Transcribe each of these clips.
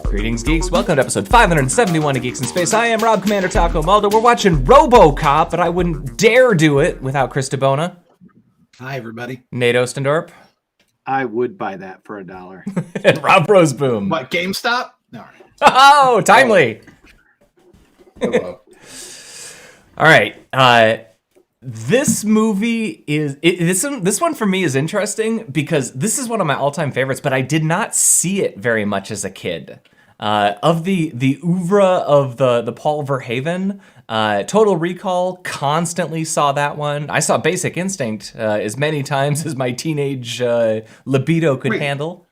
Greetings, geeks. Welcome to episode 571 of Geeks in Space. I am Rob Commander Taco Mulder. We're watching Robocop, but I wouldn't dare do it without Chris DeBona. Hi, everybody. Nate Ostendorp. I would buy that for $1. And Rob Roseboom. What, GameStop? No. Oh, timely. Hello. All right. This movie is this one for me is interesting because this is one of my all-time favorites, but I did not see it very much as a kid. Of the oeuvre of the Paul Verhoeven, Total Recall, constantly saw that one. I saw Basic Instinct as many times as my teenage libido could handle.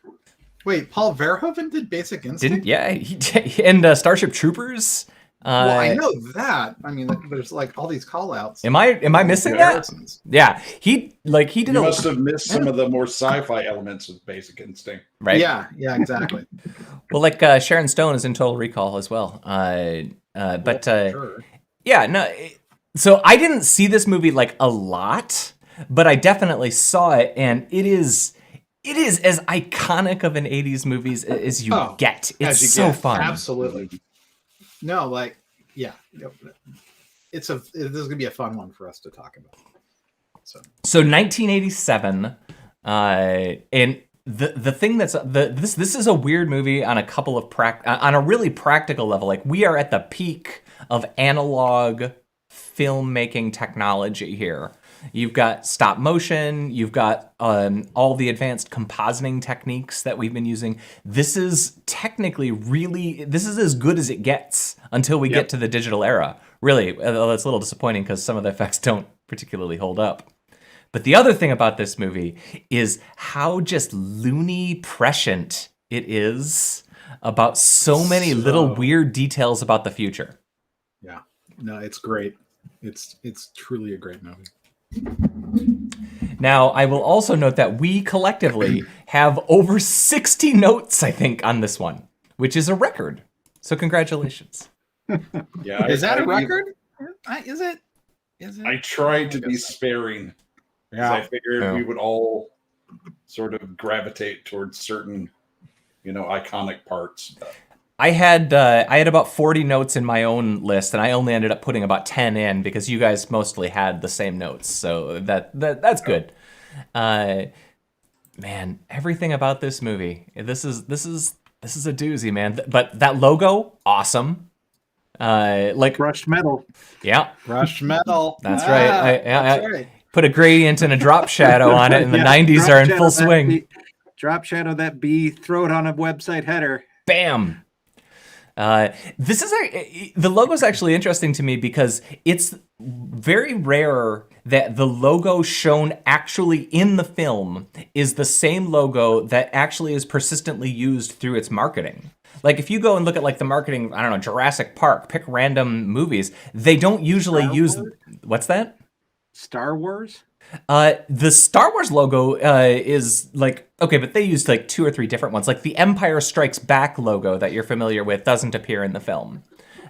Wait, Paul Verhoeven did Basic Instinct? And Starship Troopers. Well, I know that. I mean, there's like all these call-outs. Am I missing that? Yeah, he did. You must have missed some of the more sci-fi elements of Basic Instinct, right? Yeah, exactly. Well, like Sharon Stone is in Total Recall as well. Sure. Yeah, no. So I didn't see this movie like a lot, but I definitely saw it, and it is as iconic of an '80s movie as you get. It's so fun. Absolutely. No, like, yeah, this is gonna be a fun one for us to talk about. So 1987, and the thing that's this is a weird movie on a couple of on a really practical level. Like, we are at the peak of analog filmmaking technology here. You've got stop motion, you've got all the advanced compositing techniques that we've been using. This is technically this is as good as it gets until we get to the digital era. Really, that's a little disappointing because some of the effects don't particularly hold up. But the other thing about this movie is how just loony prescient it is about so many little weird details about the future. Yeah, no, it's great. It's truly a great movie. Now, I will also note that we collectively have over 60 notes, I think, on this one, which is a record. So congratulations. Yeah, is that a record? Is it? I tried to be sparing. Yeah, I figured we would all sort of gravitate towards certain, iconic parts. I had about 40 notes in my own list, and I only ended up putting about 10 in because you guys mostly had the same notes, so that's good. Man, everything about this movie, this is a doozy, man. But that logo, awesome. Like brushed metal. Yeah, brushed metal. That's right. That's right. Put a gradient and a drop shadow on it, and the 90s are in full swing. Drop shadow that B, throw it on a website header. Bam. The logo is actually interesting to me because it's very rare that the logo shown actually in the film is the same logo that actually is persistently used through its marketing. Like, if you go and look at like the marketing, I don't know, Jurassic Park, pick random movies, they don't usually use. What's that? Star Wars? The Star Wars logo is like, okay, but they used like 2 or 3 different ones. Like the Empire Strikes Back logo that you're familiar with doesn't appear in the film,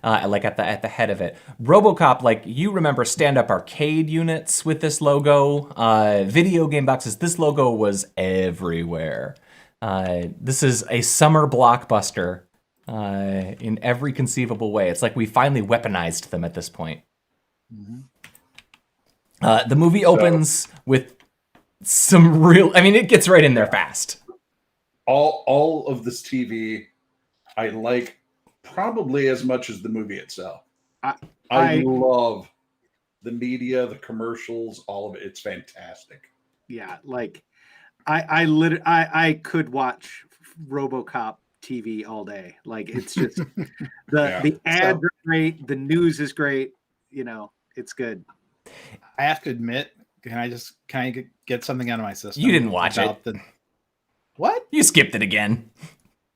like at the head of it. Robocop, like, you remember stand-up arcade units with this logo, video game boxes. This logo was everywhere. This is a summer blockbuster in every conceivable way. It's like we finally weaponized them at this point. Mm-hmm. The movie opens with some real... I mean, it gets right in there fast. All of this TV, I like probably as much as the movie itself. I love the media, the commercials, all of it. It's fantastic. Yeah, like, I could watch RoboCop TV all day. Like, it's just... the ads are great. The news is great. It's good. I have to admit, can I get something out of my system? You didn't watch it. What? You skipped it again.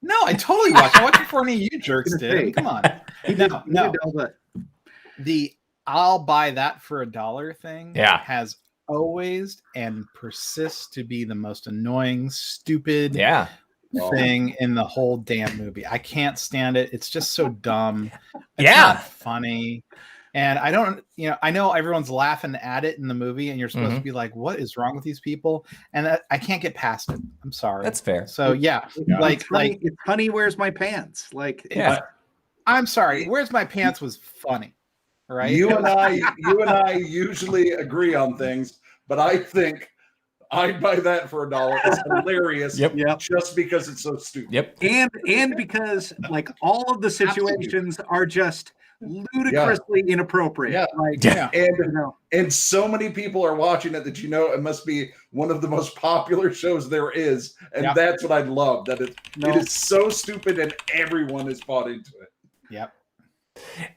No, I totally watched it. I watched it before any of you jerks did. Come on. No. The I'll buy that for $1 thing has always and persists to be the most annoying, stupid thing in the whole damn movie. I can't stand it. It's just so dumb. It's not funny. And I don't, I know everyone's laughing at it in the movie, and you're supposed to be like, "What is wrong with these people?" And I can't get past it. I'm sorry. That's fair. So yeah, like honey, where's my pants? Like, yeah. I'm sorry. Where's my pants was funny, right? You and I usually agree on things, but I think I'd buy that for $1. It's hilarious. Yep. Just because it's so stupid. Yep. And because like all of the situations are just ludicrously inappropriate. Yeah. Like, and so many people are watching it that it must be one of the most popular shows there is. And that's what I love. That it is so stupid and everyone is bought into it. Yep.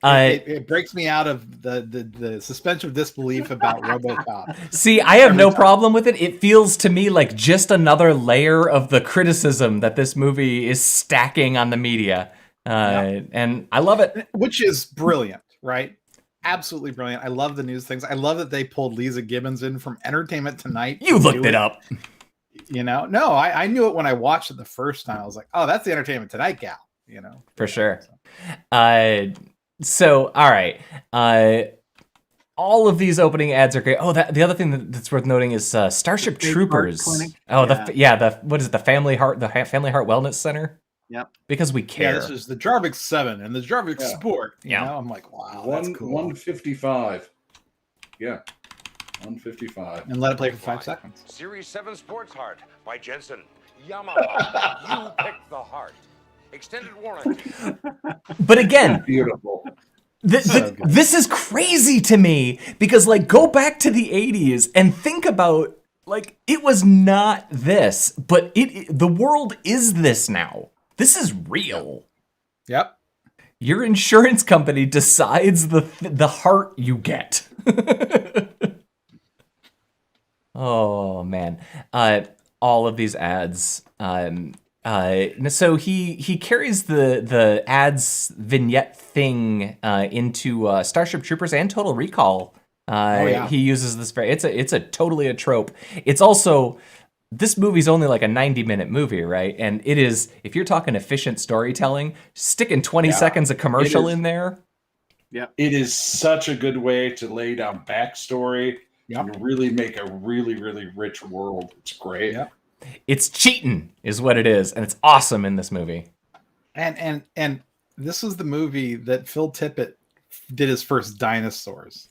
It breaks me out of the suspension of disbelief about RoboCop. See, I have no problem with it. It feels to me like just another layer of the criticism that this movie is stacking on the media. And I love it. Which is brilliant, right? Absolutely brilliant. I love the news things. I love that they pulled Lisa Gibbons in from Entertainment Tonight. You looked it up. No, I knew it when I watched it the first time. I was like, oh, that's the Entertainment Tonight gal, For sure. So, all right. All of these opening ads are great. Oh, the other thing that's worth noting is Starship Troopers. Oh, what is it? The Family Heart Wellness Center. Yep. Because we care. Yeah, this is the Jarvik 7 and the Jarvik Sport. I'm like, wow, that's cool. 155. Yeah. 155. And let it play for 5 seconds. Series 7 Sports Heart by Jensen. Yamaha. You picked the heart. Extended warranty. But again, beautiful. This is crazy to me because, like, go back to the 80s and think about, like, it was not this, but the world is this now. This is real. Yep. Your insurance company decides the heart you get. Oh man, all of these ads. So he carries the ads vignette thing into Starship Troopers and Total Recall. He uses this it's totally a trope. It's also, this movie's only like a 90-minute movie, right? And it is, if you're talking efficient storytelling, sticking 20 seconds of commercial in there. Yeah, it is such a good way to lay down backstory and really make a really, really rich world. It's great. Yep. It's cheating is what it is, and it's awesome in this movie. And this was the movie that Phil Tippett did his first dinosaurs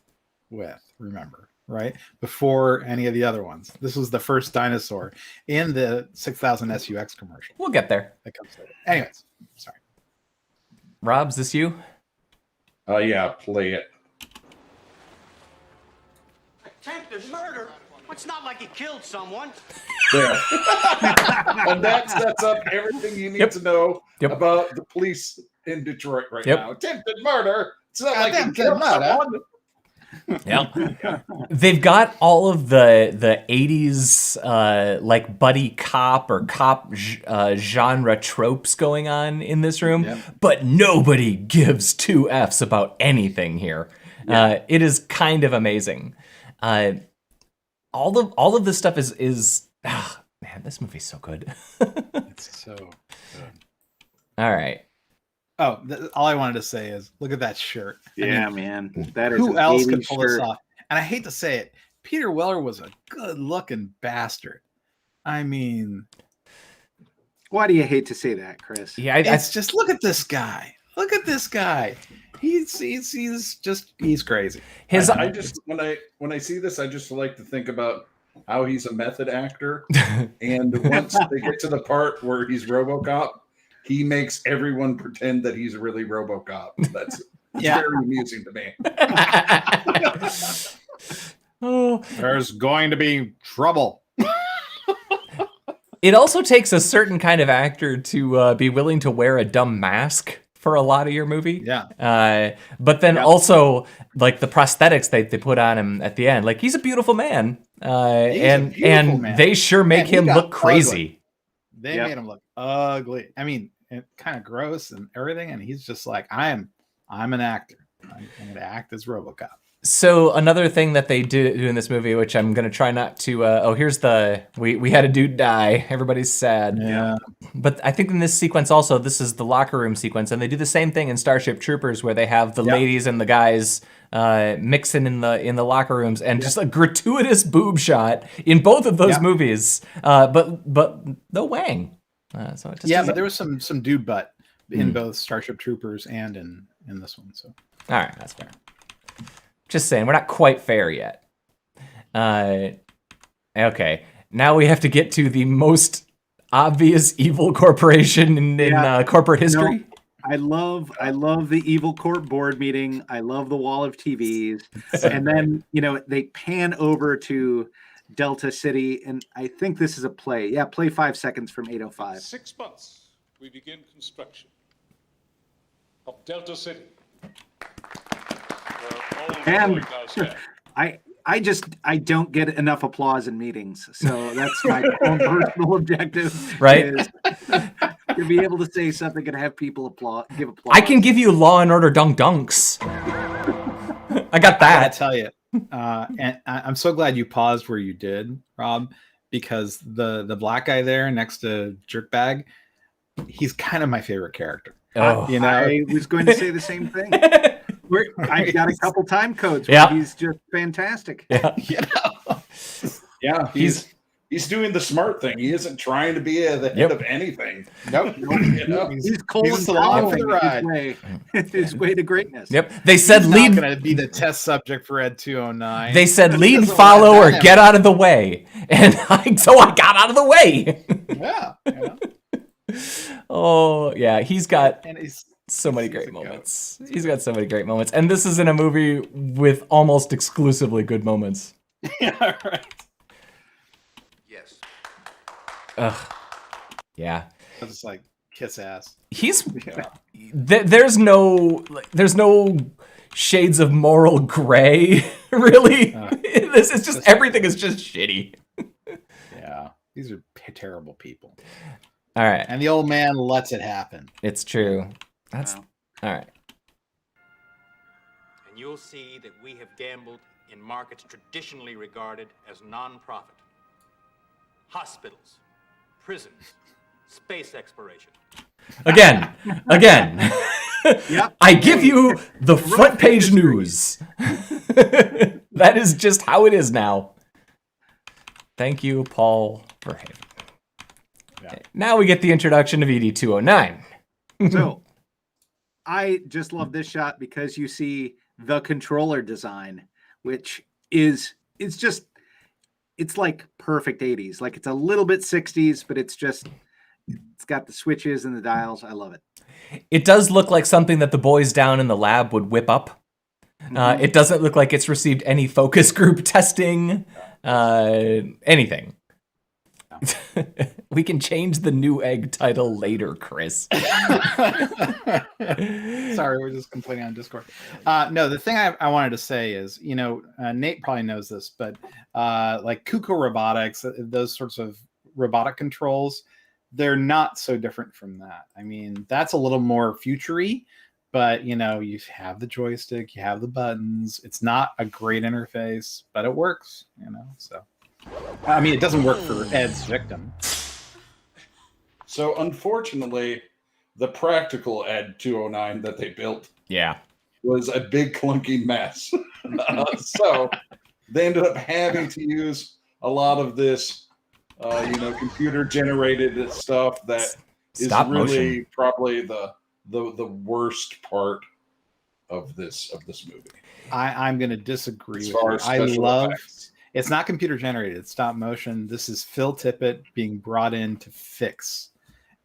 with, remember, right? Before any of the other ones. This was the first dinosaur in the 6000 SUX commercial. We'll get there. That comes later. Anyways, sorry. Rob, is this you? Yeah, play it. Attempted murder? It's not like he killed someone. There. And that sets up everything you need to know about the police in Detroit right now. Attempted murder. It's not like he killed someone. Yeah. They've got all of the 80s like buddy cop or cop genre tropes going on in this room, but nobody gives two Fs about anything here. It is kind of amazing. All of this stuff is man, this movie's so good. It's so good. All right. Oh, all I wanted to say is, look at that shirt. Yeah, man. That is who else could pull this off? And I hate to say it, Peter Weller was a good-looking bastard. I mean, why do you hate to say that, Chris? Yeah, it's just, look at this guy. Look at this guy. He's crazy. I just when I see this, I just like to think about how he's a method actor, and once they get to the part where he's RoboCop, he makes everyone pretend that he's really RoboCop. That's very amusing to me. Oh, there's going to be trouble. It also takes a certain kind of actor to be willing to wear a dumb mask for a lot of your movie. Yeah. But then also, like, the prosthetics they put on him at the end. Like, he's a beautiful man. And man. They sure make him look crazy. They made him look ugly. I mean, kind of gross and everything. And he's just like, I'm an actor. I'm going to act as RoboCop. So another thing that they do in this movie, which I'm gonna try not to. Here's the we had a dude die. Everybody's sad. Yeah. But I think in this sequence also, this is the locker room sequence, and they do the same thing in Starship Troopers, where they have the ladies and the guys mixing in the locker rooms, and just a gratuitous boob shot in both of those movies. But no Wang. So it just but there was some dude butt in both Starship Troopers and in this one. So all right, that's fair. Just saying, we're not quite fair yet. Okay, now we have to get to the most obvious evil corporation in corporate history. No, I love the evil corp board meeting. I love the wall of TVs. And then, they pan over to Delta City, and I think this is a play. Yeah, play 5 seconds from 8:05. 6 months, we begin construction of Delta City. And I don't get enough applause in meetings, so that's my own personal objective. Right, is to be able to say something and have people give applause. I can give you Law and Order dunks. I got that. I tell you, and I'm so glad you paused where you did, Rob, because the black guy there next to Jerkbag, he's kind of my favorite character. Oh. I was going to say the same thing. I've got a couple time codes where he's just fantastic. Yeah, he's doing the smart thing. He isn't trying to be the head of anything. Nope. He's cold and along for the ride. His way to greatness. Yep. They said he's lead. Not going to be the test subject for Ed 209. They said lead, follow, or get out of the way, and so I got out of the way. Yeah. Oh yeah, he's got so many great moments. He's got so many great moments, and this is in a movie with almost exclusively good moments. Yeah, right. Yes. Ugh. Yeah. It's like kiss ass. He's there's no shades of moral gray really. This is just everything is just shitty. Yeah, these are terrible people. All right, and the old man lets it happen. It's true. That's all right. And you'll see that we have gambled in markets traditionally regarded as non-profit. Hospitals, prisons, space exploration. Again. Yep. I give you the front page news. That is just how it is now. Thank you, Paul Verhoeven. Yeah. Okay. Now we get the introduction of ED209. So, I just love this shot because you see the controller design, which is it's like perfect 80s. Like it's a little bit 60s, but it's got the switches and the dials. I love it. It does look like something that the boys down in the lab would whip up. Mm-hmm. It doesn't look like it's received any focus group testing, anything. We can change the new egg title later, Chris. Sorry, we're just complaining on Discord. No, the thing I wanted to say is, Nate probably knows this, but like Kuko Robotics, those sorts of robotic controls, they're not so different from that. I mean, that's a little more future-y, but you have the joystick, you have the buttons. It's not a great interface, but it works, so. I mean, it doesn't work for Ed's victim. So, unfortunately, the practical Ed 209 that they built was a big clunky mess. So, they ended up having to use a lot of this, computer-generated stuff that is really probably the worst part of this movie. I'm going to disagree with you. I love... Effects. It's not computer generated. It's stop motion. This is Phil Tippett being brought in to fix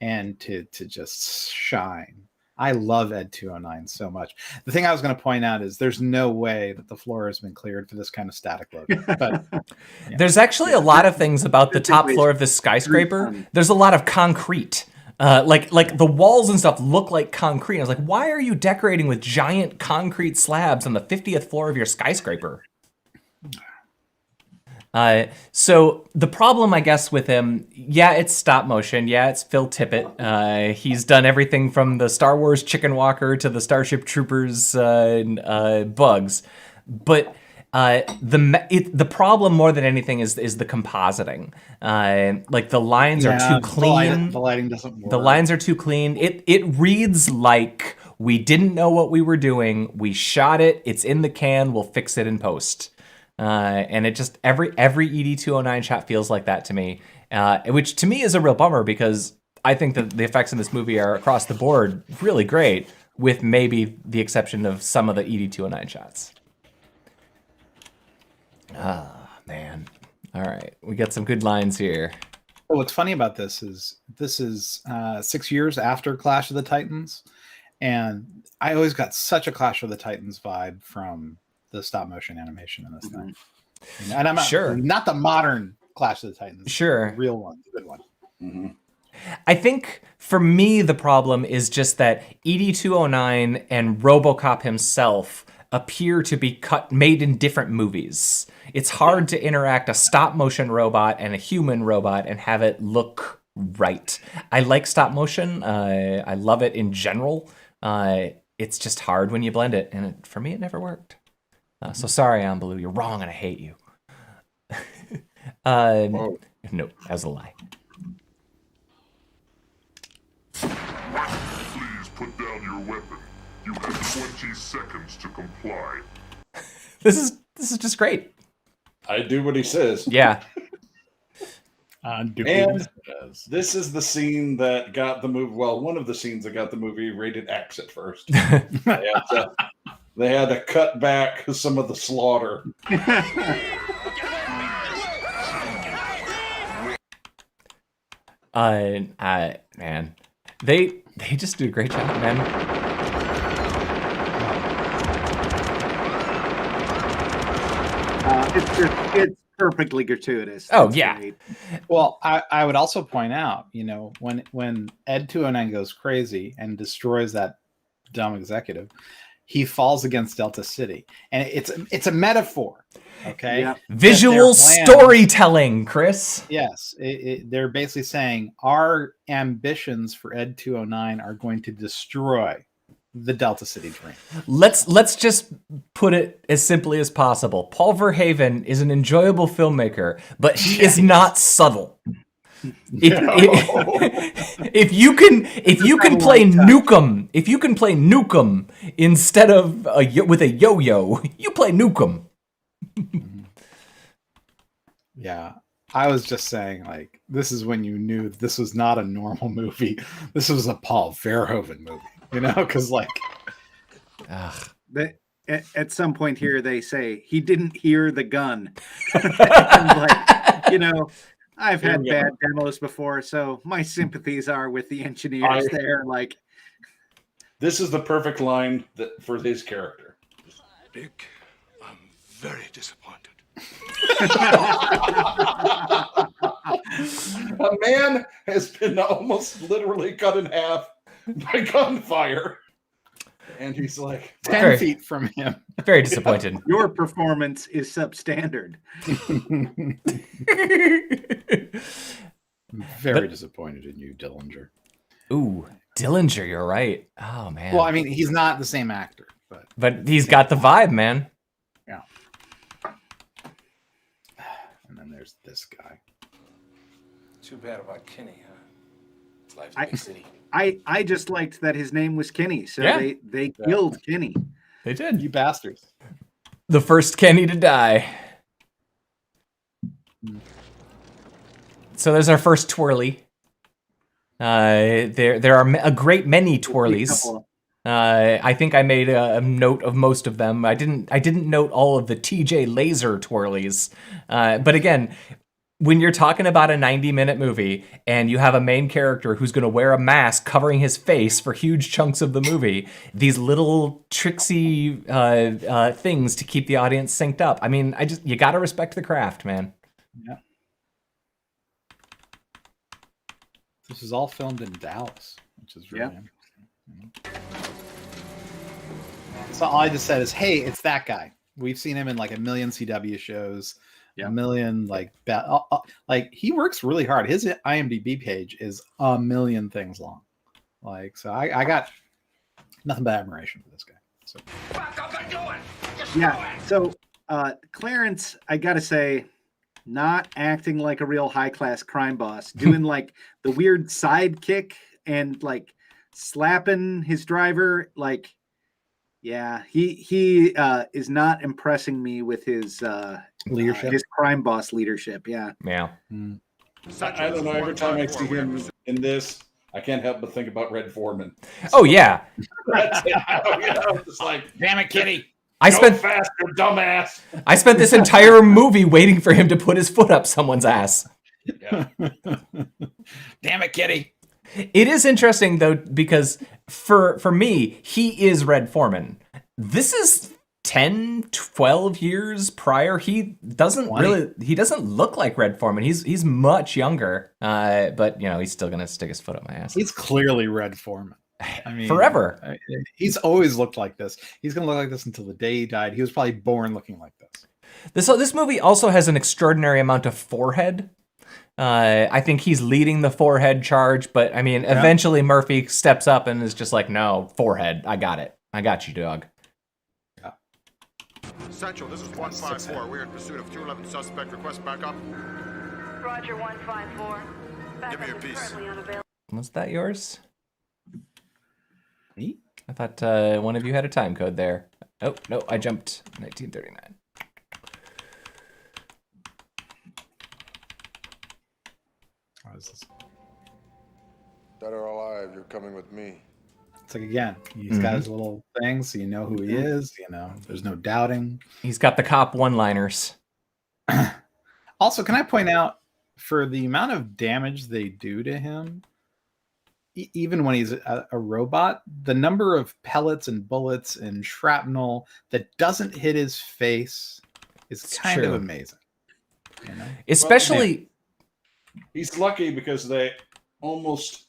and to just shine. I love Ed 209 so much. The thing I was going to point out is there's no way that the floor has been cleared for this kind of static loading. But there's actually a lot of things about the top floor of this skyscraper. There's a lot of concrete. Like the walls and stuff look like concrete. I was like, why are you decorating with giant concrete slabs on the 50th floor of your skyscraper? So the problem, I guess, with him, it's stop motion. Yeah, it's Phil Tippett. He's done everything from the Star Wars Chicken Walker to the Starship Troopers Bugs. but the problem more than anything is the compositing. Like the lines are too clean. The lighting doesn't work. The lines are too clean. It reads like we didn't know what we were doing. We shot it. It's in the can. We'll fix it in post. And it just every ED209 shot feels like that to me, which to me is a real bummer because I think that the effects in this movie are across the board really great, with maybe the exception of some of the ED209 shots. Ah, man. All right, we got some good lines here. Well, what's funny about this is 6 years after Clash of the Titans, and I always got such a Clash of the Titans vibe from the stop motion animation in this thing. And I'm not the modern Clash of the Titans. Sure. The real one, the good one. Mm-hmm. I think for me, the problem is just that ED209 and RoboCop himself appear to be made in different movies. It's hard to interact a stop motion robot and a human robot and have it look right. I like stop motion. I love it in general. It's just hard when you blend it. And for me, it never worked. So sorry, Ambaloo, you're wrong and I hate you. No, that was a lie. Please put down your weapon. You have 20 seconds to comply. This is just great. I do what he says. Yeah. And this is the scene that got the movie. Well, one of the scenes that got the movie rated X at first. They had to cut back some of the slaughter. Man, they just do a great job, man. It's perfectly gratuitous. Oh, That's yeah. great. Well, I would also point out, when Ed 209 goes crazy and destroys that dumb executive, he falls against Delta City, and it's a metaphor. Okay, yeah. Visual storytelling, Chris. Yes, they're basically saying our ambitions for Ed 209 are going to destroy the Delta City dream. Let's just put it as simply as possible. Paul Verhoeven is an enjoyable filmmaker, but he is not subtle. If you can play Nukem instead of with a yo-yo, you play Nukem. Yeah, I was just saying, like, this is when you knew this was not a normal movie. This was a Paul Verhoeven movie, because like, at some point here they say he didn't hear the gun. And I've had bad demos before, so my sympathies are with the engineers there. Like, this is the perfect line for his character. Dick, I'm very disappointed. A man has been almost literally cut in half by gunfire. And he's like 10 feet from him. Very disappointed. Your performance is substandard. Very disappointed in you, Dillinger. Ooh, Dillinger, you're right. Oh, man. Well, I mean, he's not the same actor, but he's got the vibe, man. Yeah. And then there's this guy. Too bad about Kenny, huh? Life's a big city. I just liked that his name was Kenny, so they killed Kenny. They did. You bastards. The first Kenny to die. So there's our first twirly. There are a great many twirlies. I think I made a note of most of them. I didn't note all of the TJ Laser twirlies. But again, when you're talking about a 90-minute movie and you have a main character who's going to wear a mask covering his face for huge chunks of the movie, these little tricksy things to keep the audience synced up. I mean, you got to respect the craft, man. Yeah. This is all filmed in Dallas, which is really interesting. So all I just said is, hey, it's that guy. We've seen him in like a million CW shows. A million like he works really hard. His IMDb page is a million things long. Like, so I got nothing but admiration for this guy. So. Yeah. So Clarence, I gotta say, not acting like a real high-class crime boss, doing like the weird sidekick and like slapping his driver. Like, yeah, he is not impressing me with his leadership, his crime boss leadership. Yeah. Yeah. I don't know. Every time I see him in this, I can't help but think about Red Foreman. Oh yeah. That's it. It's like, damn it, Kitty. I spent faster, dumbass. I spent this entire movie waiting for him to put his foot up someone's ass. Yeah. Damn it, Kitty. It is interesting though, because for me, he is Red Foreman. This is 10, 12 years prior. He doesn't look like Red Foreman. He's much younger. But you know, he's still gonna stick his foot up my ass. He's clearly Red Foreman. I mean, forever. He's always looked like this. He's gonna look like this until the day he died. He was probably born looking like this. This movie also has an extraordinary amount of forehead. I think he's leading the forehead charge, but I mean, eventually Murphy steps up and is just like, "No, forehead. I got it. I got you, dog." Yeah. Central, this is 154. We're in pursuit of 211 suspect. Request backup. Roger, 154. Give me your piece. Was that yours? Me? I thought one of you had a time code there. Oh, no, I jumped 1939. What is this? Dead or alive, you're coming with me. It's like, again, he's got his little thing, so you know who he is. You know, there's no doubting. He's got the cop one-liners. Also, can I point out, for the amount of damage they do to him, even when he's a robot, the number of pellets and bullets and shrapnel that doesn't hit his face is kind of amazing. You know? Especially... He's lucky because they almost,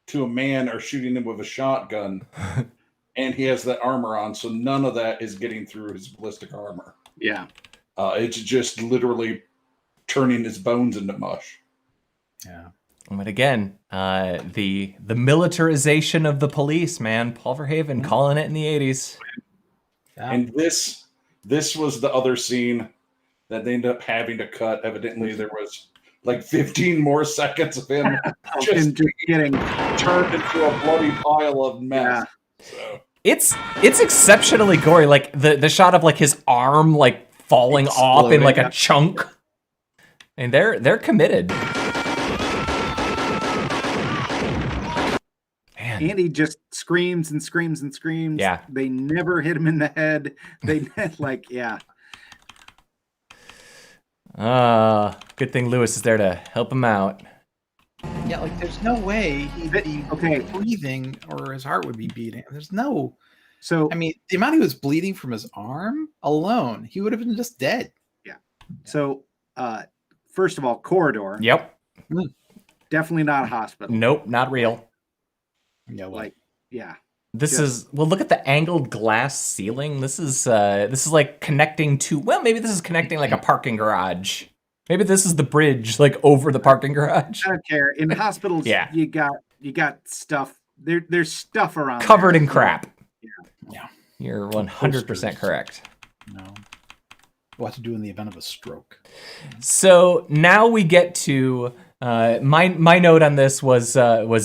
to a man, are shooting him with a shotgun. And he has that armor on, so none of that is getting through his ballistic armor. Yeah. It's just literally turning his bones into mush. Yeah. But again, the militarization of the police, man. Paul Verhoeven calling it in the 80s. Yeah. And this was the other scene that they ended up having to cut. Evidently, there was like 15 more seconds of him just getting turned into a bloody pile of mess. Yeah. So. It's exceptionally gory. Like the shot of like his arm like falling off in like a chunk. And they're committed. Man. Andy just screams and screams and screams. Yeah. They never hit him in the head. They like, yeah. Good thing Lewis is there to help him out. Yeah, like there's no way he'd be breathing or his heart would be beating. There's no. So I mean, the amount he was bleeding from his arm alone, he would have been just dead. Yeah. So, first of all, corridor. Yep. Definitely not a hospital. Nope, not real. Yeah, like, yeah. This is look at the angled glass ceiling. This is like connecting to maybe this is connecting like a parking garage. Maybe this is the bridge like over the parking garage. I don't care. In hospitals, yeah. you got stuff. There's stuff around covered there. in crap. Yeah. You're 100% correct. No. What to do in the event of a stroke. So now we get to my note on this was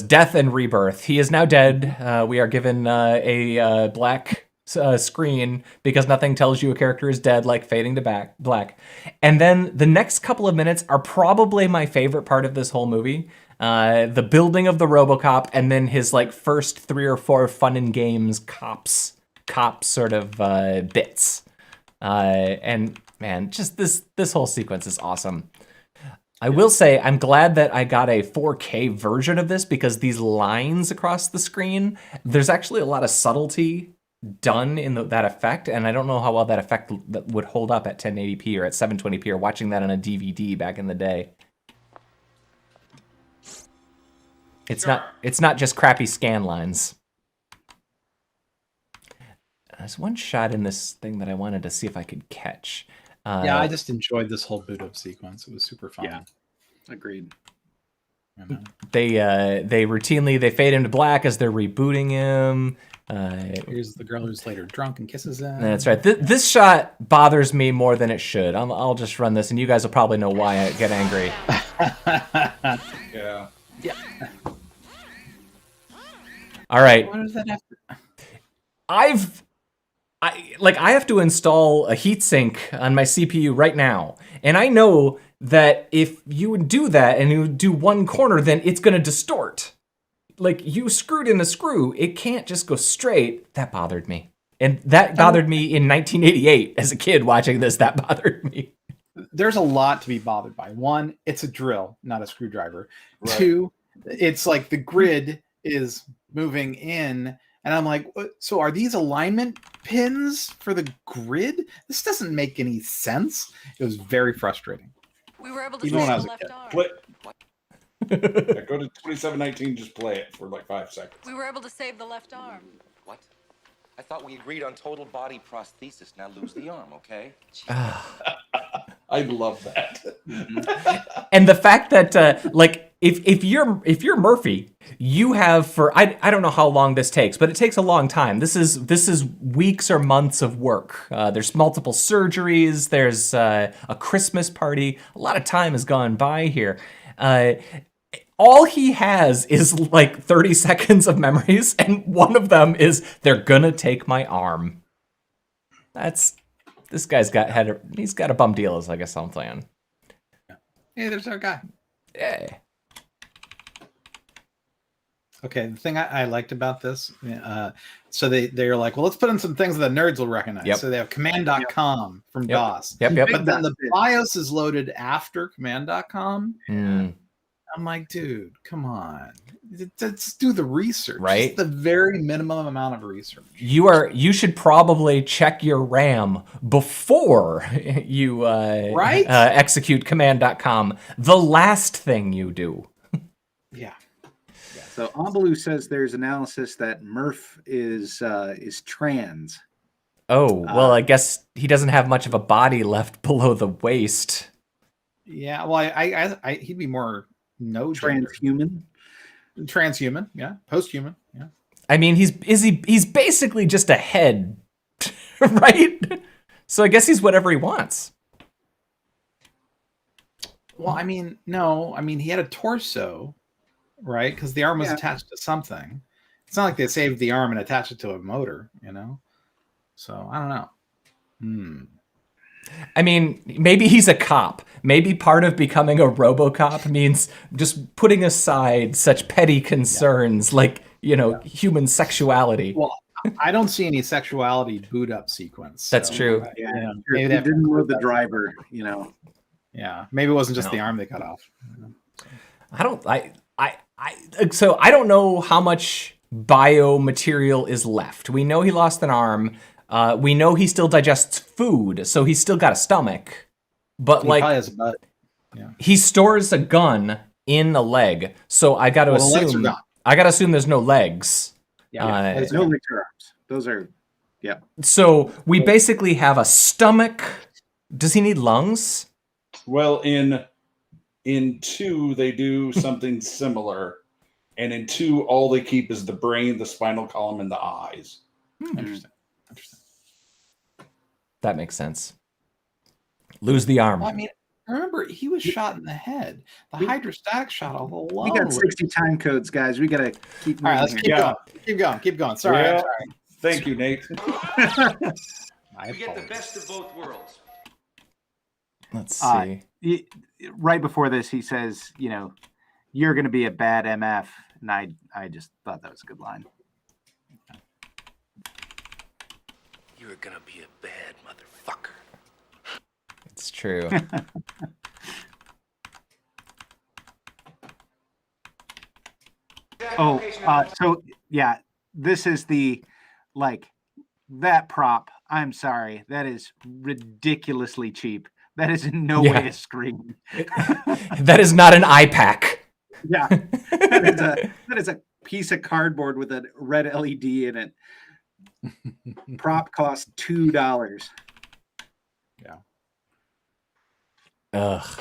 death and rebirth. He is now dead. We are given a black screen because nothing tells you a character is dead like fading to black. And then the next couple of minutes are probably my favorite part of this whole movie. The building of the Robocop and then his like first 3 or 4 fun and games cops sort of bits. And man, just this whole sequence is awesome. I will say I'm glad that I got a 4K version of this because these lines across the screen, there's actually a lot of subtlety done in that effect, and I don't know how well that effect would hold up at 1080p or at 720p or watching that on a DVD back in the day. It's not just crappy scan lines. There's one shot in this thing that I wanted to see if I could catch. Yeah, I just enjoyed this whole boot up sequence. It was super fun. Yeah, agreed. They routinely fade him to black as they're rebooting him. Here's the girl who's later drunk and kisses him. That's right. This shot bothers me more than it should. I'll just run this, and you guys will probably know why I get angry. Yeah. All right. What does that have to... I have to install a heatsink on my CPU right now, and I know that if you would do that and you would do one corner, then it's going to distort. Like, you screwed in a screw, it can't just go straight. That bothered me. And that bothered me in 1988 as a kid watching this. That bothered me. There's a lot to be bothered by. One, it's a drill, not a screwdriver. Right. Two, it's like the grid is moving in, and I'm like, so are these alignment pins for the grid? This doesn't make any sense. It was very frustrating. We were able to Even when I was the a left kid. arm. Yeah, go to 2719, just play it for like 5 seconds. We were able to save the left arm. What? I thought we agreed on total body prosthesis. Now lose the arm, okay? I love that. And the fact that like if you're Murphy, you have for I don't know how long this takes, but it takes a long time. This is weeks or months of work. There's multiple surgeries. There's a Christmas party. A lot of time has gone by here. All he has is like 30 seconds of memories, and one of them is they're gonna take my arm. This guy's he's got a bum deal, is I guess I'm saying. Hey, there's our guy. Yeah. Okay, the thing I liked about this, so they're like, well, let's put in some things that the nerds will recognize. Yep. So they have command.com from DOS. Yep. But then the BIOS is loaded after command.com. I'm like, dude, come on. Let's do the research. Right? It's the very minimum amount of research. You should probably check your RAM before you execute command.com. The last thing you do. Yeah. So Ambaloo says there's analysis that Murph is trans. Oh, well, I guess he doesn't have much of a body left below the waist. Yeah, well, I he'd be more transhuman. Transhuman, yeah. Posthuman, yeah. I mean, he's basically just a head, right? So I guess he's whatever he wants. Well, I mean, no. I mean, he had a torso, right? Because the arm was attached to something. It's not like they saved the arm and attached it to a motor, you know? So, I don't know. I mean, maybe he's a cop. Maybe part of becoming a Robocop means just putting aside such petty concerns like, human sexuality. Well, I don't see any sexuality boot up sequence. That's true. Maybe they didn't know the driver, Yeah, maybe it wasn't just the arm they cut off. So I don't know how much biomaterial is left. We know he lost an arm. We know he still digests food, so he's still got a stomach. But he probably has a butt. Yeah. He stores a gun in a leg, so I got to assume. I got to assume there's no legs. Yeah, there's no legs or arms. Those are, yeah. So we basically have a stomach. Does he need lungs? Well, in 2 they do something similar, and in 2 all they keep is the brain, the spinal column, and the eyes. Interesting. That makes sense. Lose the arm. Well, I mean, remember, he was shot in the head. The hydrostatic shot all alone. We got 60 time codes, guys. We got to keep moving. All right, let's keep going. Sorry. Yeah. I'm sorry. Thank you, Nate. We get the best of both worlds. Let's see. Right before this, he says, you're going to be a bad MF. And I just thought that was a good line. You're going to be a bad motherfucker. It's true. So yeah, this is that prop. I'm sorry. That is ridiculously cheap. That is in no way a screen. That is not an iPack. Yeah. That is a piece of cardboard with a red LED in it. Prop cost $2. Yeah. Ugh.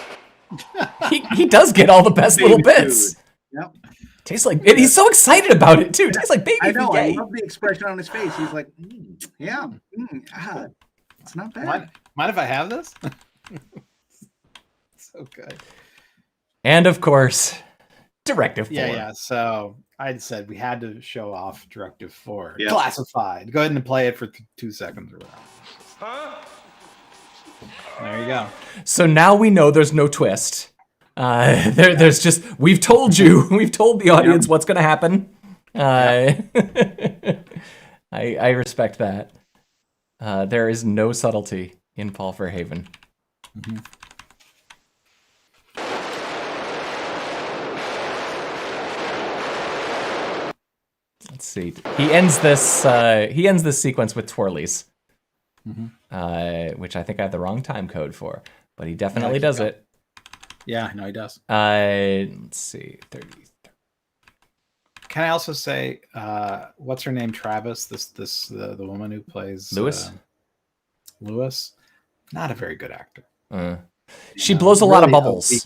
he does get all the best Baby little bits. food. Yep. Tastes like, and he's so excited about it too. Tastes like baby I know. food. I love the expression on his face. He's like, it's not bad. Mind if I have this? So good. And of course, Directive 4. Yeah. So I said we had to show off Directive 4. Yep. Classified. Go ahead and play it for 2 seconds or whatever. Huh? There you go. So now we know there's no twist. There's just, we've told the audience what's going to happen. I respect that. There is no subtlety in Paul Verhoeven. Mm-hmm. Let's see. He ends this sequence with twirlies, which I think I have the wrong time code for, but he definitely does it. Yeah, no, he does. Let's see. 30. Can I also say, what's her name? Travis. The woman who plays Lewis. Lewis, not a very good actor. She blows a lot of bubbles.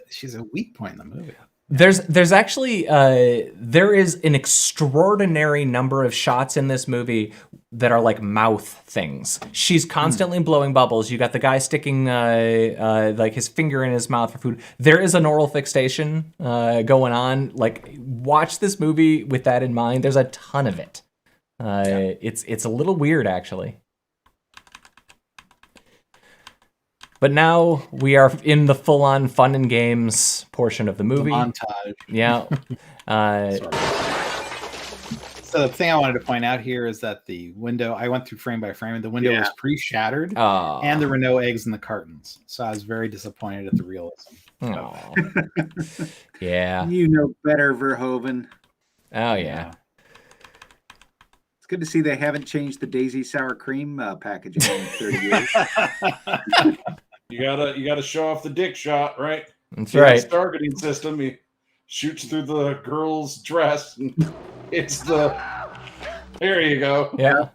She's a weak point in the movie. There's actually there is an extraordinary number of shots in this movie that are like mouth things. She's constantly blowing bubbles. You got the guy sticking like his finger in his mouth for food. There is an oral fixation going on. Like, watch this movie with that in mind. There's a ton of it. It's a little weird actually. But now we are in the full-on fun and games portion of the movie. The montage. Yeah. So the thing I wanted to point out here is that the window, I went through frame by frame, and the window was pre-shattered, and there were no eggs in the cartons. So I was very disappointed at the realism. Yeah. You know better, Verhoeven. Oh, yeah. It's good to see they haven't changed the Daisy sour cream packaging in 30 years. You gotta show off the dick shot, right? That's right. His targeting system. He shoots through the girl's dress, and it's the. There you go. Yeah.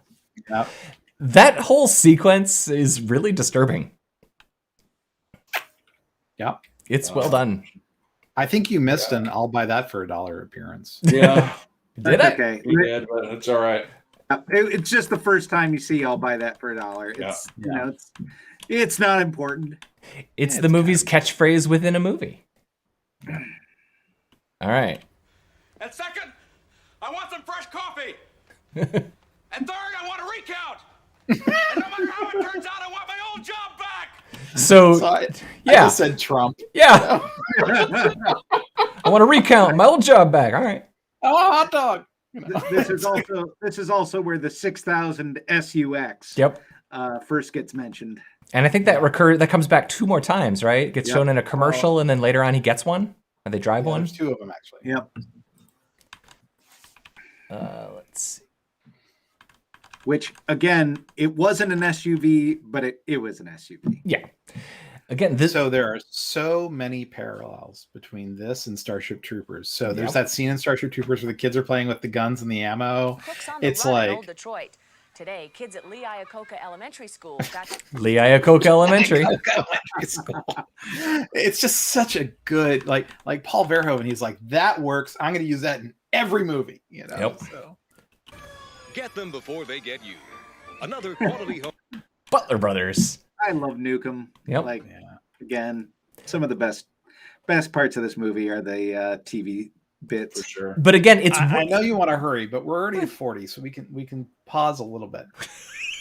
That whole sequence is really disturbing. Yeah, it's well done. I think you missed an "I'll buy that for $1" appearance. Yeah, did I? Okay, we did, but it's all right. It's just the first time you see "I'll buy that for $1." It's you know, it's not important. It's the movie's catchphrase within a movie. All right. And second, I want some fresh coffee. And third, I want a recount. And no matter how it turns out, I want my old job back. So I just said Trump. Yeah. I want to recount my old job back. All right. Oh, hot dog. This is also where the 6000 SUX first gets mentioned. And I think that comes back 2 more times, right? It gets shown in a commercial, and then later on he gets one. Or they drive one. There's 2 of them actually. Yep. Let's see. Which again, it wasn't an SUV, but it was an SUV. Yeah. Again, so there are so many parallels between this and Starship Troopers. So there's that scene in Starship Troopers where the kids are playing with the guns and the ammo. It's like Old Detroit. Today, kids at Lee Iacocca Elementary School got Lee Iacocca Elementary. It's just such a good like Paul Verhoeven. He's like, that works. I'm going to use that in every movie. You know. Yep. So. Get them before they get you. Another quality home. Butler Brothers. I love Nukem. Yep. Again, some of the best parts of this movie are the TV bits. For sure. But again, it's I know you want to hurry, but we're already at 40, so we can pause a little bit.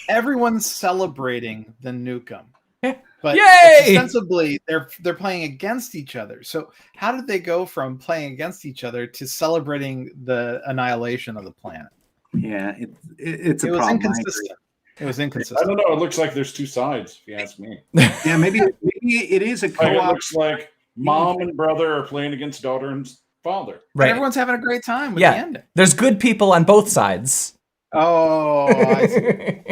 Everyone's celebrating the Nukem. But ostensibly they're playing against each other. So how did they go from playing against each other to celebrating the annihilation of the planet? Yeah, it was inconsistent. It was inconsistent. I don't know. It looks like there's 2 sides, if you ask me. Yeah, maybe it is a co-op. It looks like mom and brother are playing against daughter and father. Right. And everyone's having a great time with the ending. There's good people on both sides. Oh, I see.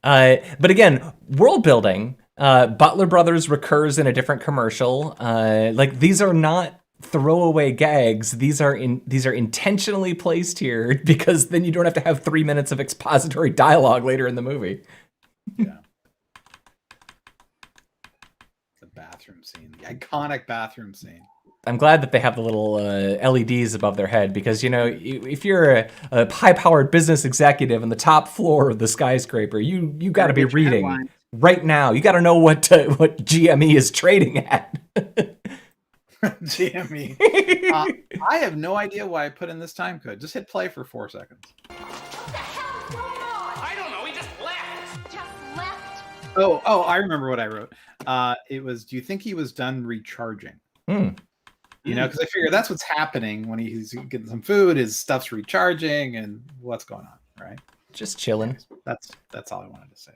But again, world building. Butler Brothers recurs in a different commercial. Like, these are not throwaway gags. These are intentionally placed here because then you don't have to have 3 minutes of expository dialogue later in the movie. Yeah. bathroom scene, the iconic bathroom scene. I'm glad that they have the little LEDs above their head because, you know, if you're a high-powered business executive on the top floor of the skyscraper, you got to be reading right now. You got to know what GME is trading at. GME. I have no idea why I put in this time code. Just hit play for 4 seconds. I don't know. He just left. Just left. Oh, I remember what I wrote. It was, do you think he was done recharging? You know, because I figure that's what's happening when he's getting some food. His stuff's recharging, and what's going on, right? Just chilling. That's all I wanted to say.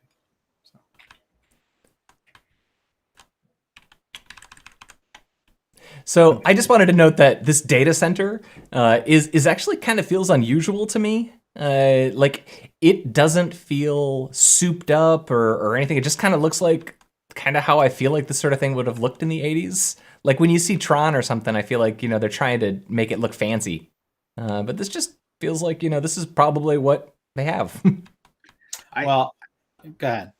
So I just wanted to note that this data center is actually kind of feels unusual to me. Like it doesn't feel souped up or anything. It just kind of looks like kind of how I feel like this sort of thing would have looked in the 80s. Like when you see Tron or something, I feel like, you know, they're trying to make it look fancy. But this just feels like, you know, this is probably what they have. Well, go ahead.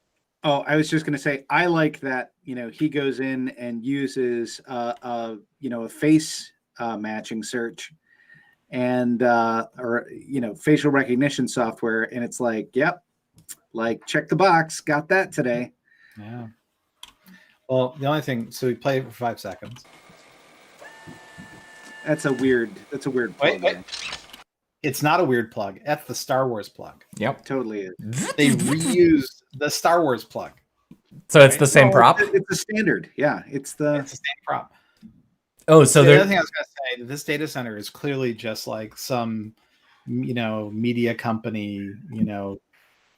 Oh, I was just going to say, I like that, you know, he goes in and uses, a face matching search and, or, you know, facial recognition software. And it's like, yep, like check the box. Got that today. Yeah. Well, the only thing, so we play it for 5 seconds. That's a weird plug. Wait. It's not a weird plug. That's the Star Wars plug. Yep. Totally is. They reused the Star Wars plug. So it's the same prop? It's a standard. Yeah. It's the same prop. Oh, so the other thing I was going to say, this data center is clearly just like some, you know, media company, you know,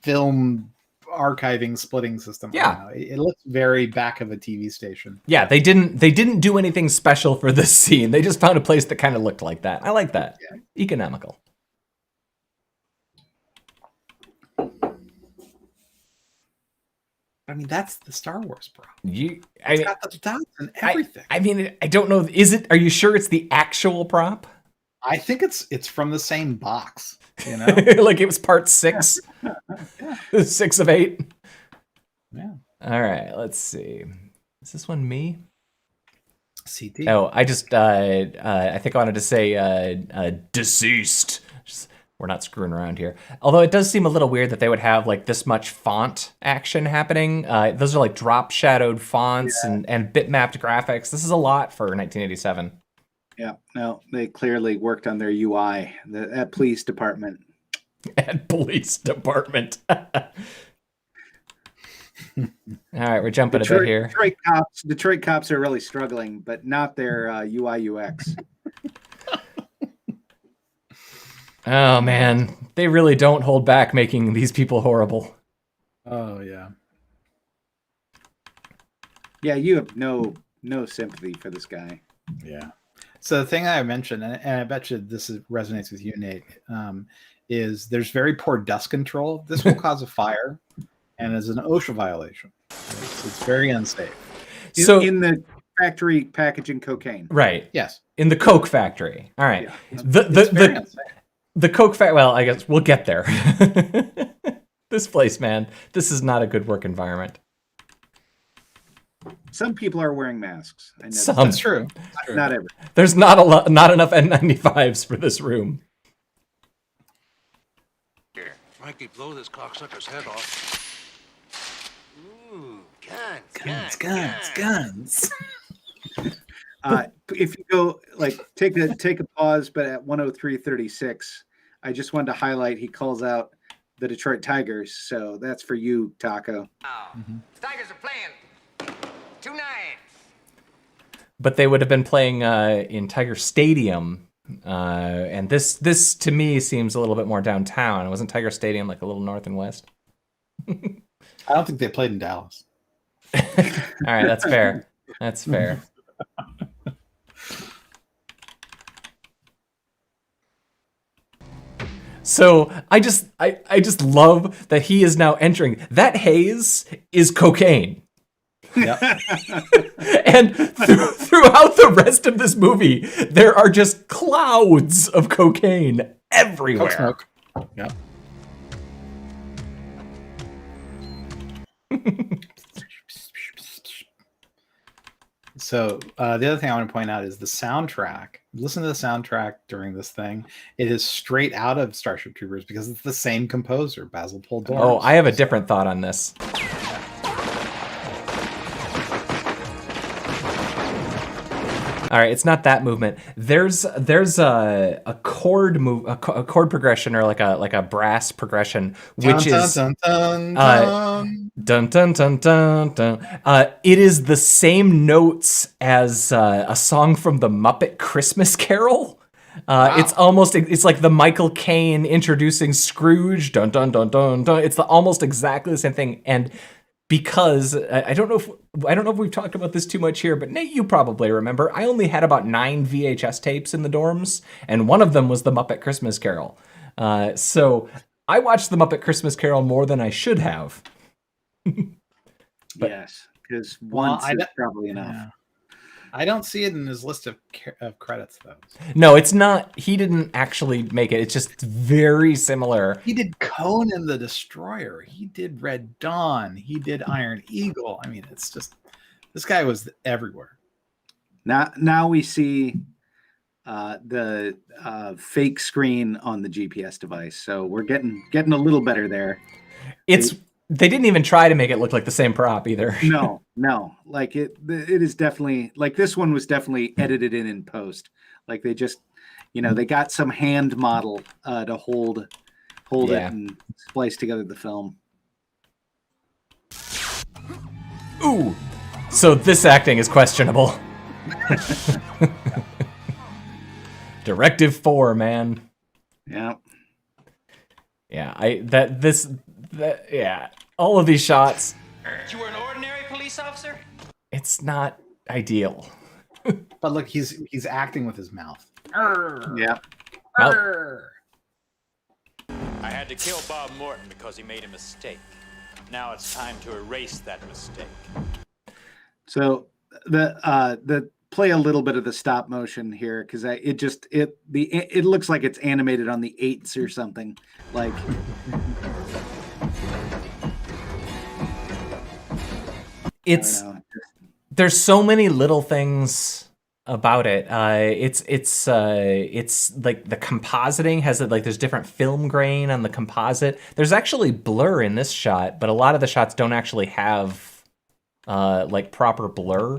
film archiving splitting system. Yeah, it looks very back of a TV station. Yeah, they didn't do anything special for this scene. They just found a place that kind of looked like that. I like that. Yeah. Economical. I mean, that's the Star Wars, bro. It's got the dots and everything. I mean, I don't know. Are you sure it's the actual prop? I think it's from the same box. You know, like it was part 6, 6 of 8. Yeah. All right. Let's see. Is this one me? CD. Oh, I just I think I wanted to say deceased. We're not screwing around here. Although it does seem a little weird that they would have like this much font action happening. Those are like drop shadowed fonts and bitmapped graphics. This is a lot for 1987. Yeah, no, they clearly worked on their UI at police department. At police department. All right, we're jumping a bit here. Detroit cops are really struggling, but not their UI UX. Oh man, they really don't hold back making these people horrible. Oh yeah. Yeah, you have no sympathy for this guy. Yeah. So the thing I mentioned, and I bet you this resonates with you, Nate, is there's very poor dust control. This will cause a fire, and is an OSHA violation. It's very unsafe. So in the factory packaging cocaine, right? Yes. In the Coke factory. All right. Yeah. The Coke factory. Well, I guess we'll get there. This place, man, this is not a good work environment. Some people are wearing masks. I know That's true. Not every. There's not enough N95s for this room. Here, Frankie, blow this cocksucker's head off. Ooh, guns. If you go like take a pause, but at 103.36, I just wanted to highlight he calls out the Detroit Tigers, so that's for you, Taco. Tigers are playing tonight. But they would have been playing in Tiger Stadium, and this to me seems a little bit more downtown. Wasn't Tiger Stadium like a little north and west? I don't think they played in Dallas. All right, that's fair. That's fair. So I just love that he is now entering. That haze is cocaine. Yep. And throughout the rest of this movie, there are just clouds of cocaine everywhere. Coke smoke. Yep. So the other thing I want to point out is the soundtrack. Listen to the soundtrack during this thing. It is straight out of Starship Troopers because it's the same composer, Basil Paul Dorms. Oh, I have a different thought on this. All right, it's not that movement. There's a chord a chord progression or like a brass progression, which is dun dun dun dun dun. It is the same notes as a song from the Muppet Christmas Carol. Wow. It's like the Michael Caine introducing Scrooge. Dun dun dun dun dun. It's almost exactly the same thing. And because I don't know if we've talked about this too much here, but Nate, you probably remember, I only had about 9 VHS tapes in the dorms, and one of them was the Muppet Christmas Carol. So I watched the Muppet Christmas Carol more than I should have. Yes, because once is probably enough. Yeah. I don't see it in his list of credits, though. No, it's not. He didn't actually make it. It's just very similar. He did Conan the Destroyer. He did Red Dawn. He did Iron Eagle. I mean, it's just, this guy was everywhere. Now we see the fake screen on the GPS device. So we're getting a little better there. They didn't even try to make it look like the same prop either. No. Like it is definitely, like, this one was definitely edited in post. Like they just, they got some hand model to hold it and splice together the film. Ooh, so this acting is questionable. Directive 4, man. Yeah. Yeah, all of these shots. You were an ordinary police officer? It's not ideal. But look, he's acting with his mouth. Yeah. I had to kill Bob Morton because he made a mistake. Now it's time to erase that mistake. So the play a little bit of the stop motion here, because it looks like it's animated on the 8s or something. Like there's so many little things about it. It's like the compositing has there's different film grain on the composite. There's actually blur in this shot, but a lot of the shots don't actually have like proper blur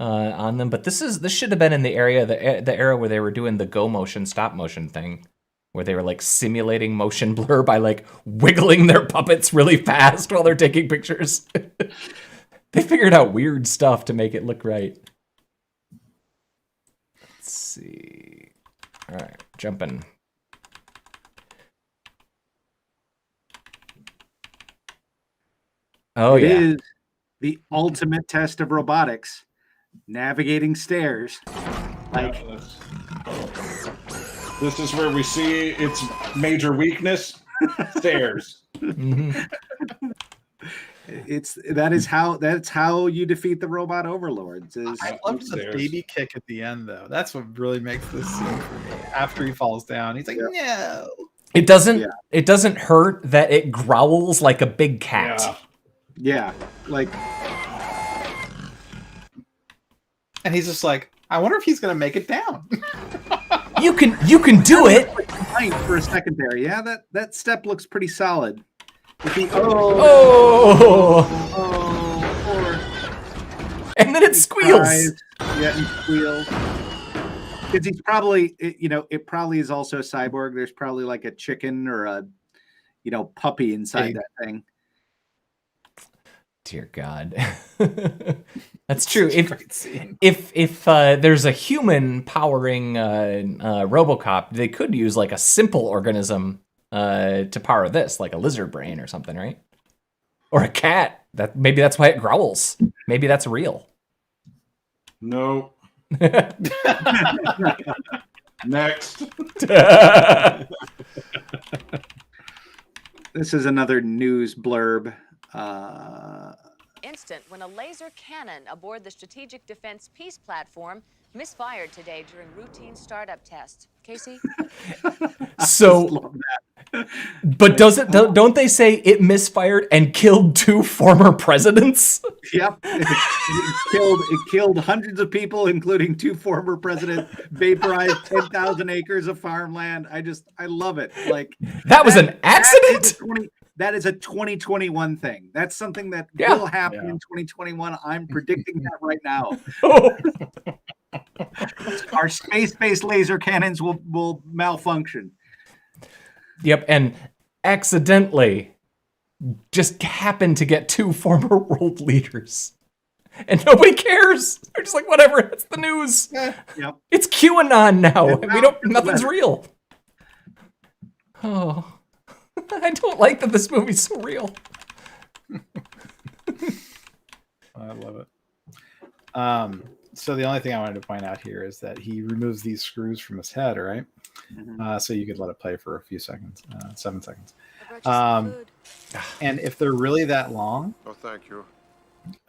on them. But this should have been in the era where they were doing the go motion stop motion thing, where they were like simulating motion blur by like wiggling their puppets really fast while they're taking pictures. They figured out weird stuff to make it look right. Let's see. All right, jumping. Oh, it is the ultimate test of robotics, navigating stairs. Like this is where we see its major weakness: stairs. Mm-hmm. That's how you defeat the robot overlords. I loved the baby kick at the end, though. That's what really makes this scene for me. After he falls down, he's like, "No." It doesn't hurt that it growls like a big cat. Yeah, like, and he's just like, I wonder if he's gonna make it down. You can do it. For a second there, yeah, that step looks pretty solid. And then it squeals. Yeah, and squeals. Because he's probably, it probably is also a cyborg. There's probably like a chicken or a, puppy inside that thing. Dear God. That's true. If there's a human powering Robocop, they could use like a simple organism to power this, like a lizard brain or something, right? Or a cat. Maybe that's why it growls. Maybe that's real. No. Next. This is another news blurb. Instant when a laser cannon aboard the Strategic Defense Peace Platform misfired today during routine startup tests. Casey? So But don't they say it misfired and killed 2 former presidents? Yep. It killed hundreds of people, including 2 former presidents, vaporized 10,000 acres of farmland. I love it. Like that was an accident? That is a 2021 thing. That's something that will happen in 2021. I'm predicting that right now. Our space-based laser cannons will malfunction. Yep, and accidentally just happened to get 2 former world leaders. And nobody cares. They're just like, whatever, it's the news. Yep. It's QAnon now. Nothing's real. Oh. I don't like that this movie's so real. I love it. So the only thing I wanted to point out here is that he removes these screws from his head, right? Mm-hmm. So you could let it play for a few seconds, 7 seconds. And if they're really that long, oh, thank you.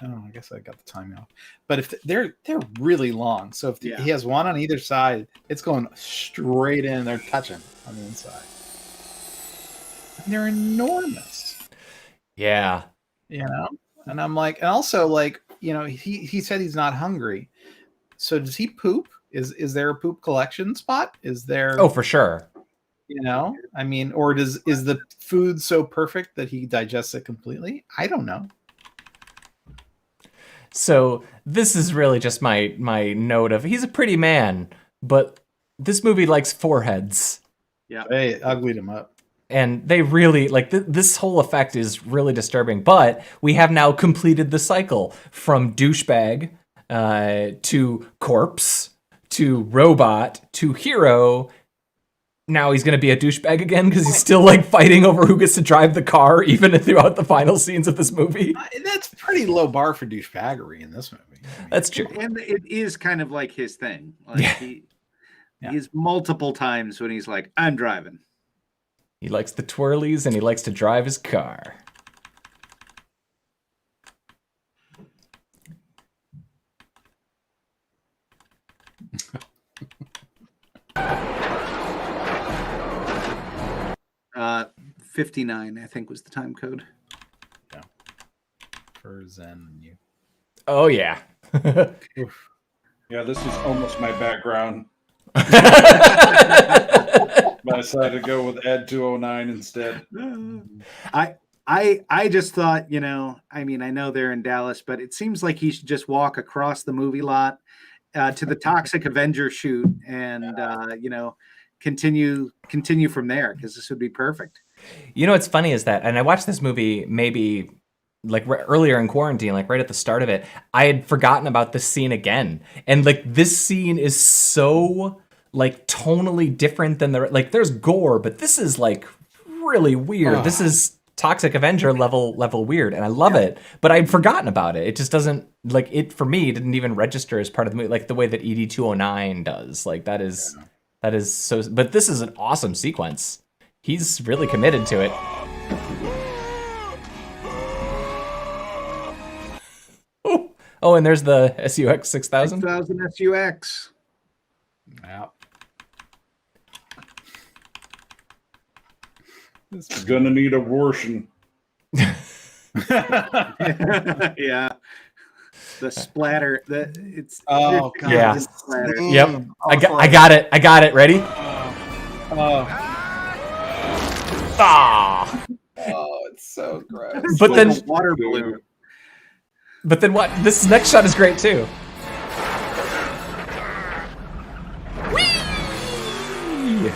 Oh, I guess I got the timing off. But if they're really long, so if he has one on either side, it's going straight in. They're touching on the inside. And they're enormous. Yeah. You know, and I'm like, and also like, you know, he said he's not hungry. So does he poop? Is there a poop collection spot? Is there? Oh, for sure. You know, I mean, or is the food so perfect that he digests it completely? I don't know. So this is really just my note of he's a pretty man, but this movie likes foreheads. Yeah, they uglied him up. And they really, like, this whole effect is really disturbing. But we have now completed the cycle from douchebag to corpse to robot to hero. Now he's going to be a douchebag again because he's still, like, fighting over who gets to drive the car even throughout the final scenes of this movie. That's pretty low bar for douchebaggery in this movie. I mean, that's true. And it is kind of like his thing. Like he's multiple times when he's like, I'm driving. He likes the twirlies and he likes to drive his car. Uh, 59, I think, was the time code. Yeah. For Zen and you. Oh, yeah. Yeah, this is almost my background. But I decided to go with Ed 209 instead. I just thought, you know, I mean, I know they're in Dallas, but it seems like he should just walk across the movie lot to the Toxic Avenger shoot and, you know, continue from there, because this would be perfect. You know what's funny is that, and I watched this movie maybe like earlier in quarantine, like right at the start of it, I had forgotten about this scene again. And like this scene is so like tonally different than like there's gore, but this is like really weird. This is Toxic Avenger level weird, and I love it, but I'd forgotten about it. It just doesn't, like, it for me didn't even register as part of the movie, like the way that ED 209 does. Like that is so, but this is an awesome sequence. He's really committed to it. Oh, and there's the SUX 6000. 6000 SUX. Yeah. It's gonna need a washing. Yeah. The splatter. It's yeah. Splatter. Yep. I got it. Ready? Oh, it's so gross. But like then a water balloon. But then what? This next shot is great too. Whee!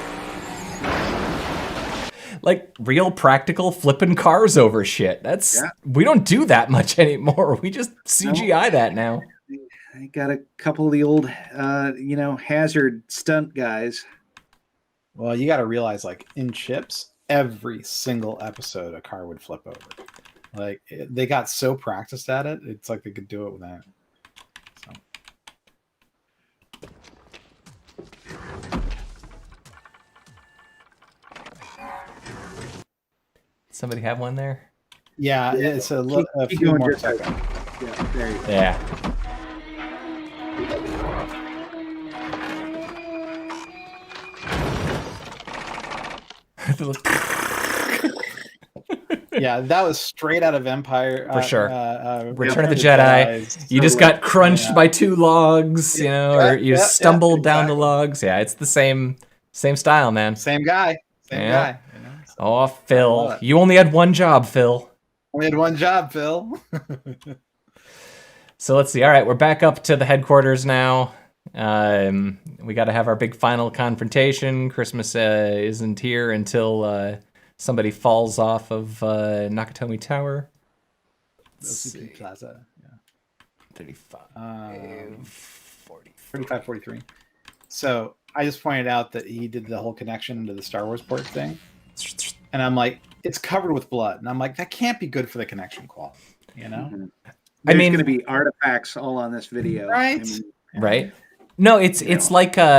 Like real practical flipping cars over shit. We don't do that much anymore. We just CGI that now. I got a couple of the old, hazard stunt guys. Well, you got to realize, like in Chips, every single episode a car would flip over. Like they got so practiced at it, it's like they could do it with that. Somebody have one there? Yeah, it's a few more seconds. Yeah, there you go. Yeah. Yeah, that was straight out of Empire. For sure. Return of the Jedi. You just got crunched by 2 logs, you know, or you stumbled down the logs. Yeah, it's the same style, man. Same guy. Same guy. You know, so oh, Phil. You only had one job, Phil. Only had one job, Phil. So let's see. All right, we're back up to the headquarters now. We got to have our big final confrontation. Christmas isn't here until somebody falls off of Nakatomi Tower. OCP Plaza. Yeah. 35, 43. So I just pointed out that he did the whole connection to the Star Wars port thing. And I'm like, it's covered with blood. And I'm like, that can't be good for the connection quality, you know? Mm-hmm. There's going to be artifacts all on this video. Right. I mean, right. No, it's like how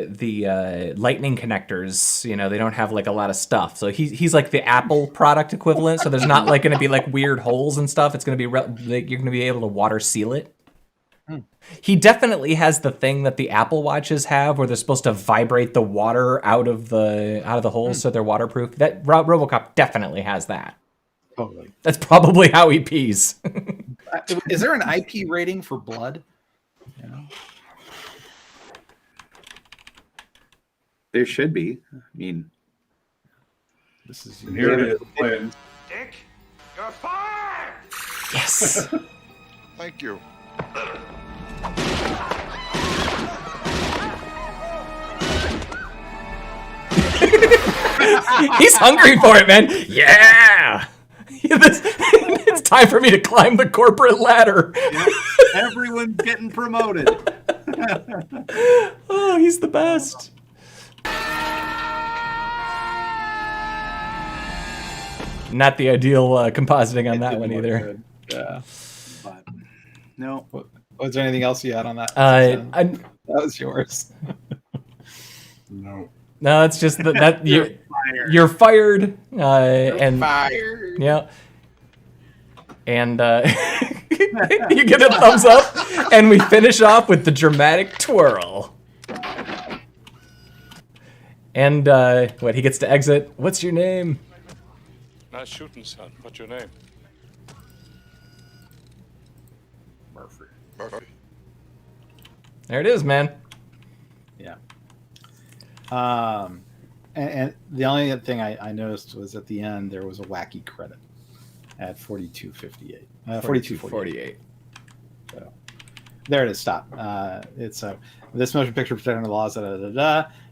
the lightning connectors, you know, they don't have like a lot of stuff. So he's like the Apple product equivalent. So there's not like going to be like weird holes and stuff. It's going to be like you're going to be able to water seal it. He definitely has the thing that the Apple Watches have, where they're supposed to vibrate the water out of the holes so they're waterproof. That Robocop definitely has that. Totally. That's probably how he pees. Is there an IP rating for blood? You know? There should be. I mean, this is here it is. Dick, you're fired. Yes. Thank you. He's hungry for it, man. Yeah. It's time for me to climb the corporate ladder. Yeah, everyone's getting promoted. Oh, he's the best. Not the ideal compositing on that one either. Yeah. But, no. Was there anything else you had on that? That was yours. No. No, it's just that you're fired. And fired. Yeah. And you get a thumbs up, and we finish off with the dramatic twirl. And he gets to exit. What's your name? Nice shooting, son. What's your name? Murphy. There it is, man. Yeah. And the only thing I noticed was at the end there was a wacky credit at 42:58. 42:48. So there it is. Stop. It's this motion picture protecting the laws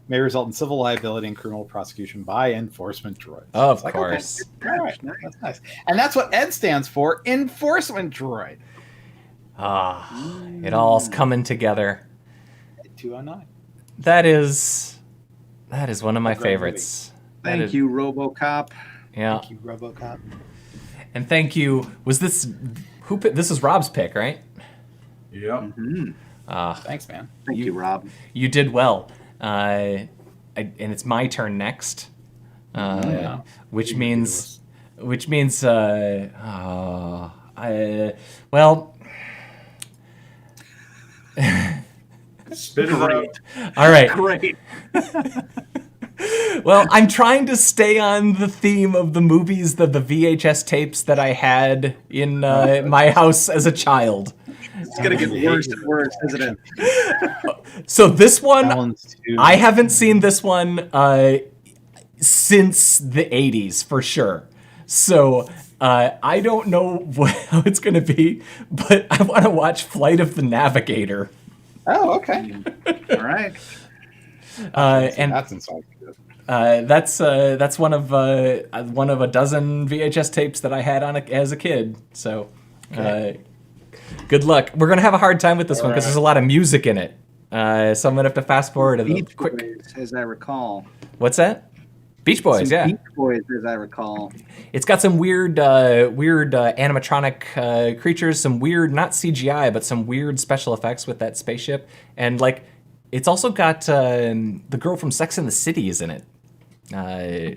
may result in civil liability and criminal prosecution by enforcement droids. Of course. Okay. All right. That's nice. And that's what ED stands for, enforcement droid. It all's coming together. 209. That is one of my favorites. Thank you, RoboCop. Yeah. Thank you, RoboCop. And thank you. Was this this is Rob's pick, right? Yeah. Mm-hmm. Thanks, man. Thank you, Rob. You did well. And it's my turn next. Which means Spit it out. All right. Great. Well, I'm trying to stay on the theme of the movies, the VHS tapes that I had in my house as a child. It's going to get worse and worse, isn't it? So this one, I haven't seen this one since the 80s, for sure. So I don't know how it's going to be, but I want to watch Flight of the Navigator. Oh, okay. All right. And that's inside. That's one of a dozen VHS tapes that I had on as a kid. So, good luck. We're gonna have a hard time with this one because there's a lot of music in it. So I'm gonna have to fast forward a Beach quick. Boys, as I recall. What's that? Beach Boys, Some yeah. Beach Boys, as I recall. It's got some weird animatronic creatures, some weird, not CGI, but some weird special effects with that spaceship, and like. It's also got the girl from Sex and the City is in it.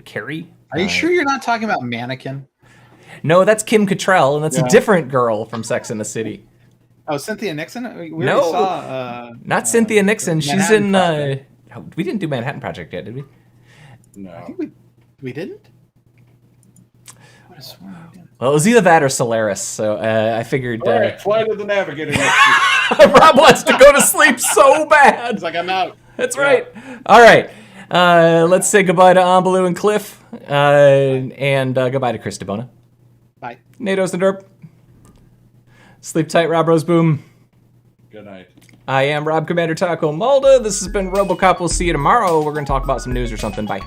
Carrie? Are you sure you're not talking about Mannequin? No, that's Kim Cattrall, and that's a different girl from Sex and the City. Oh, Cynthia Nixon? We no, saw, not Cynthia Nixon. She's Manhattan in... Project. we didn't do Manhattan Project yet, did we? No. I think we didn't. Well, it was either that or Solaris, so I figured. All right, Flight of the Navigator. Rob wants to go to sleep so bad. He's like, I'm out. That's right. All right. Let's say goodbye to Ambaloo and Cliff, and goodbye to Chris DeBona. Bye. Nate Ostenderp. Sleep tight, Rob Roseboom. Good night. I am Rob Commander Taco Malda. This has been Robocop. We'll see you tomorrow. We're going to talk about some news or something. Bye.